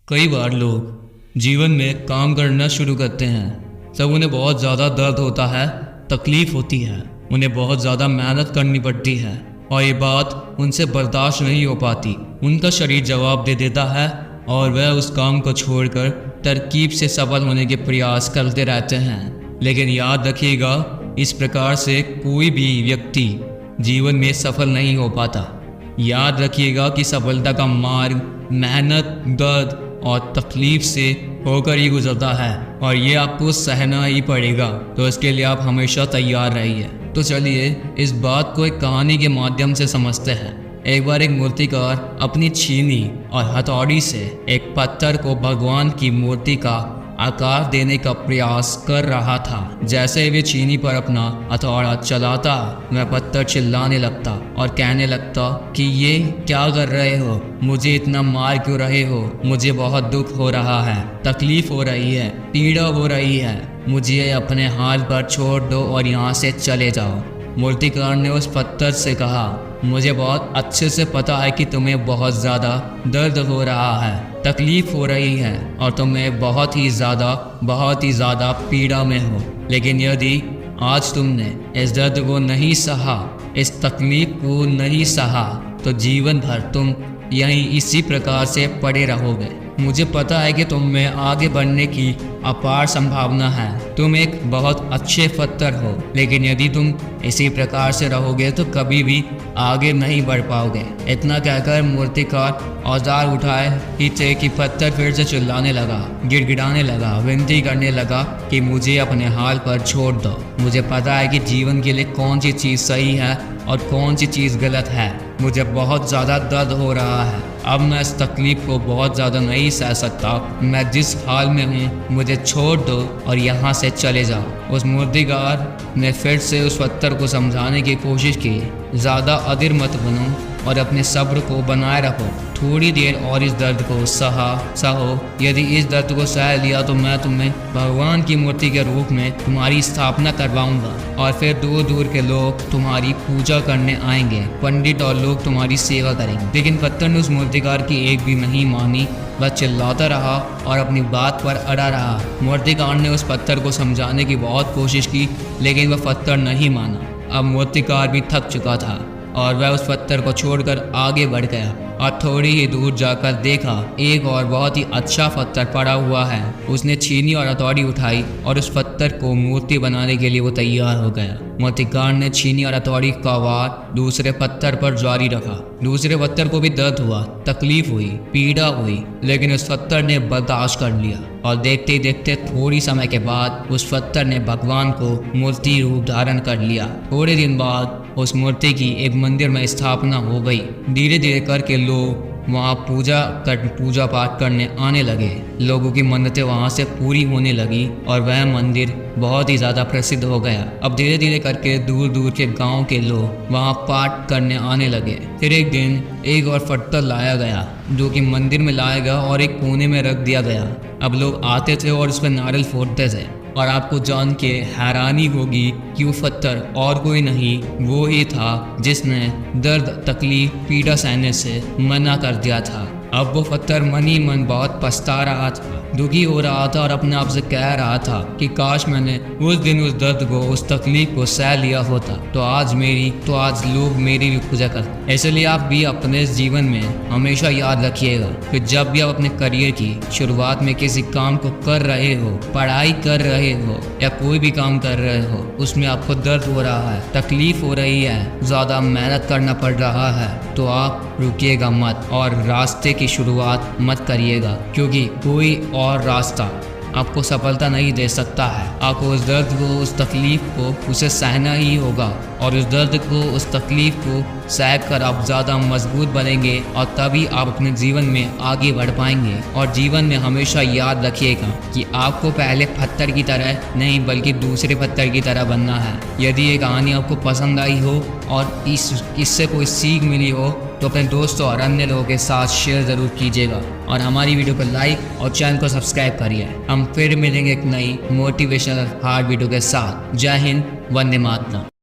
कई बार लोग जीवन में काम करना शुरू करते हैं, तब उन्हें बहुत ज़्यादा दर्द होता है, तकलीफ होती है, उन्हें बहुत ज़्यादा मेहनत करनी पड़ती है और ये बात उनसे बर्दाश्त नहीं हो पाती। उनका शरीर जवाब दे देता है और वह उस काम को छोड़कर तरकीब से सफल होने के प्रयास करते रहते हैं। लेकिन याद रखिएगा, इस प्रकार से कोई भी व्यक्ति जीवन में सफल नहीं हो पाता। याद रखिएगा कि सफलता का मार्ग मेहनत, दर्द और तकलीफ से होकर ही गुजरता है और ये आपको सहना ही पड़ेगा। तो इसके लिए आप हमेशा तैयार रहिए। तो चलिए इस बात को एक कहानी के माध्यम से समझते हैं। एक बार एक मूर्तिकार अपनी छीनी और हथौड़ी से एक पत्थर को भगवान की मूर्ति का आकार देने का प्रयास कर रहा था। जैसे ही वे छीनी पर अपना हथौड़ा चलाता, वह पत्थर चिल्लाने लगता और कहने लगता कि ये क्या कर रहे हो, मुझे इतना मार क्यों रहे हो, मुझे बहुत दुख हो रहा है, तकलीफ हो रही है, पीड़ा हो रही है, मुझे अपने हाथ पर छोड़ दो और यहाँ से चले जाओ। मूर्तिकार ने उस पत्थर से कहा, मुझे बहुत अच्छे से पता है कि तुम्हें बहुत ज़्यादा दर्द हो रहा है, तकलीफ हो रही है और तुम्हें बहुत ही ज़्यादा पीड़ा में हो। लेकिन यदि आज तुमने इस दर्द को नहीं सहा, इस तकलीफ को नहीं सहा, तो जीवन भर तुम यहीं इसी प्रकार से पड़े रहोगे। मुझे पता है कि तुम में आगे बढ़ने की अपार संभावना है, तुम एक बहुत अच्छे पत्थर हो, लेकिन यदि तुम इसी प्रकार से रहोगे तो कभी भी आगे नहीं बढ़ पाओगे। इतना कहकर मूर्तिकार औजार उठाए ही थे कि पत्थर फिर से चिल्लाने लगा, गिड़गिड़ाने लगा, विनती करने लगा कि मुझे अपने हाल पर छोड़ दो। मुझे पता है कि जीवन के लिए कौन सी चीज़ सही है और कौन सी चीज़ गलत है। मुझे बहुत ज़्यादा दर्द हो रहा है, अब मैं इस तकलीफ़ को बहुत ज़्यादा नहीं सह सकता। मैं जिस हाल में हूँ मुझे छोड़ दो और यहाँ से चले जाओ। उस मूर्तिकार ने फिर से उस पत्थर को समझाने की कोशिश की, ज़्यादा अधीर मत बनो और अपने सब्र को बनाए रखो। थोड़ी देर और इस दर्द को सहो। यदि इस दर्द को सह लिया तो मैं तुम्हें भगवान की मूर्ति के रूप में तुम्हारी स्थापना करवाऊंगा और फिर दूर दूर के लोग तुम्हारी पूजा करने आएंगे, पंडित और लोग तुम्हारी सेवा करेंगे। लेकिन पत्थर ने उस मूर्तिकार की एक भी नहीं मानी, वह चिल्लाता रहा और अपनी बात पर अड़ा रहा। मूर्तिकार ने उस पत्थर को समझाने की बहुत कोशिश की, लेकिन वह पत्थर नहीं माना। अब मूर्तिकार भी थक चुका था और वह उस पत्थर को छोड़कर आगे बढ़ गया और थोड़ी ही दूर जाकर देखा एक और बहुत ही अच्छा पत्थर पड़ा हुआ है। उसने छीनी और हथौड़ी उठाई और उस पत्थर को मूर्ति बनाने के लिए वो तैयार हो गया। मूर्तिकार ने छीनी और हथौड़ी का वार दूसरे पत्थर पर जारी रखा। दूसरे पत्थर को भी दर्द हुआ, तकलीफ हुई, पीड़ा हुई, लेकिन उस पत्थर ने बर्दाश्त कर लिया और देखते ही देखते थोड़ी समय के बाद उस पत्थर ने भगवान को मूर्ति रूप धारण कर लिया। थोड़े दिन बाद उस मूर्ति की एक मंदिर में स्थापना हो गई। धीरे धीरे करके लोग वहाँ पूजा पाठ करने आने लगे। लोगों की मन्नतें वहाँ से पूरी होने लगी और वह मंदिर बहुत ही ज़्यादा प्रसिद्ध हो गया। अब धीरे धीरे करके दूर दूर के गांव के लोग वहाँ पाठ करने आने लगे। फिर एक दिन एक और पत्थर लाया गया जो कि मंदिर में लाया गया और एक कोने में रख दिया गया। अब लोग आते थे और उस पर नारियल फोड़ते थे और आपको जान के हैरानी होगी कि वो पत्थर और कोई नहीं, वो ही था जिसने दर्द, तकलीफ, पीड़ा सहने से मना कर दिया था। अब वो पत्थर मन ही मन बहुत पछता रहा था, दुखी हो रहा था और अपने आप से कह रहा था कि काश मैंने उस दिन उस दर्द को, उस तकलीफ को सह लिया होता तो आज लोग मेरी भी पूजा करते। इसलिए आप भी अपने जीवन में हमेशा याद रखिएगा कि जब भी आप अपने करियर की शुरुआत में किसी काम को कर रहे हो, पढ़ाई कर रहे हो या कोई भी काम कर रहे हो, उसमें आपको दर्द हो रहा है, तकलीफ हो रही है, ज़्यादा मेहनत करना पड़ रहा है, तो आप रुकिएगा मत और रास्ते की शुरुआत मत करिएगा, क्योंकि कोई और रास्ता आपको सफलता नहीं दे सकता है। आपको उस दर्द को, उस तकलीफ को उसे सहना ही होगा और उस दर्द को, उस तकलीफ को सह कर आप ज़्यादा मजबूत बनेंगे और तभी आप अपने जीवन में आगे बढ़ पाएंगे। और जीवन में हमेशा याद रखिएगा कि आपको पहले पत्थर की तरह नहीं बल्कि दूसरे पत्थर की तरह बनना है। यदि ये कहानी आपको पसंद आई हो और इससे कोई सीख मिली हो तो अपने दोस्तों और अन्य लोगों के साथ शेयर ज़रूर कीजिएगा और हमारी वीडियो को लाइक और चैनल को सब्सक्राइब करिए। हम फिर मिलेंगे एक नई मोटिवेशनल हार्ड वीडियो के साथ। जय हिंद, वंदे मातरम।